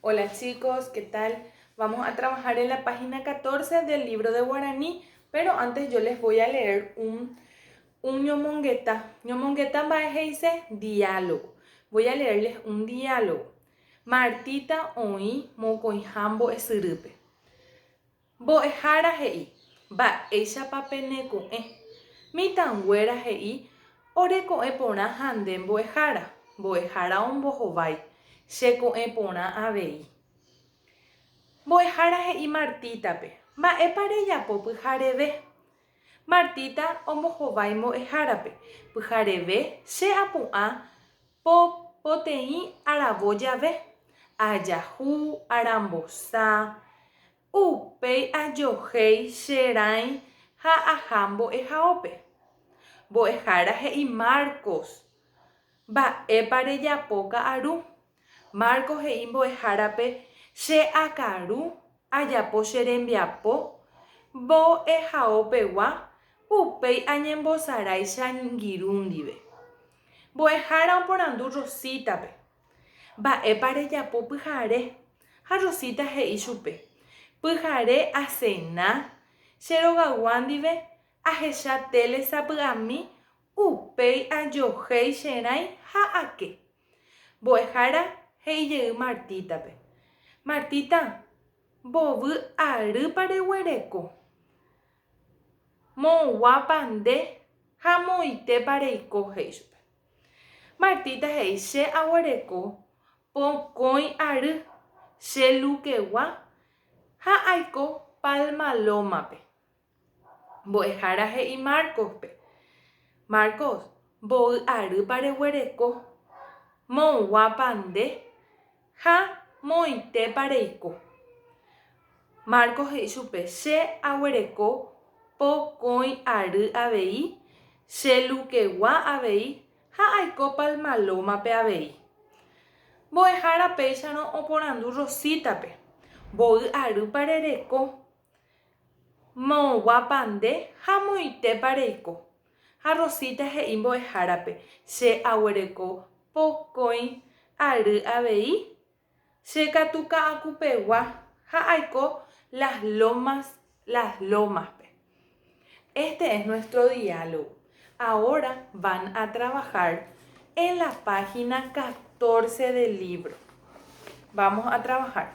Hola chicos, ¿qué tal? Vamos a trabajar en la página 14 del libro de guaraní, pero antes yo les voy a leer un ñomongueta. Ñomongueta dice diálogo. Voy a leerles un diálogo. Martita oí mocoihambo esyrype. Mbo'ehára he'i, mba'éichapa peneko'ẽ. Mitãnguéra he'i oreko'ẽ porã ha nde mbo'ehára. Mbo'ehára ombohovái. Cheko'ẽ porã avei. Mbo'ehára he'i Martítape. Mba'épa rejapo pyhareve. Martita ombohovái mbo'ehárape. Pyhareve che apu'ã poteĩ aravo jave. Ajahu, arambosã. Upéi ajohéi che rãi ha aha mbo'ehaópe. Mbo'ehára he'i Marcos. Mba'épa rejapo ka'aru. Marcos he'i mbo'ehárape che akaru ajapo che rembiapo mbo'ehaópegua upéi añembosarái che angirũ ndive. Mbo'ehára oporandu Rosítape. Mba'épa rejapo pyhare. Ha Rosita he'i chupe. Pyhare asẽna che rogagua ndive ahecha tele sapy'ami upéi ajohéi che rãi ha ake. Mbo'ehára he'ijey Martítape. Martita, mbovy arýpa reguereko. Moguápa nde ha moitépa reiko he'i chupe. Martita he'i che aguereko pokõi ary che lukegua ha aiko Palmalómape. Mbo'ehára he'i Marcospe. Marcos, mbovy arýpa reguereko. Moguápa nde ha moitépa reiko. Marcos he'i chupe che aguereko pokõi ary avei, che lukegua avei ha aiko Palmalómape avei. Mbo'ehára péicharõ oporandu Rosítape. Mbovy arýpa rereko. Moguápa nde ha moitépa reiko. Ha Rosita he'i mbo'ehárape che aguereko pokõi ary avei, che katu ka'akupegua ha aiko las lomaspe. Este es nuestro diálogo. Ahora van a trabajar en la página 14 del libro. Vamos a trabajar.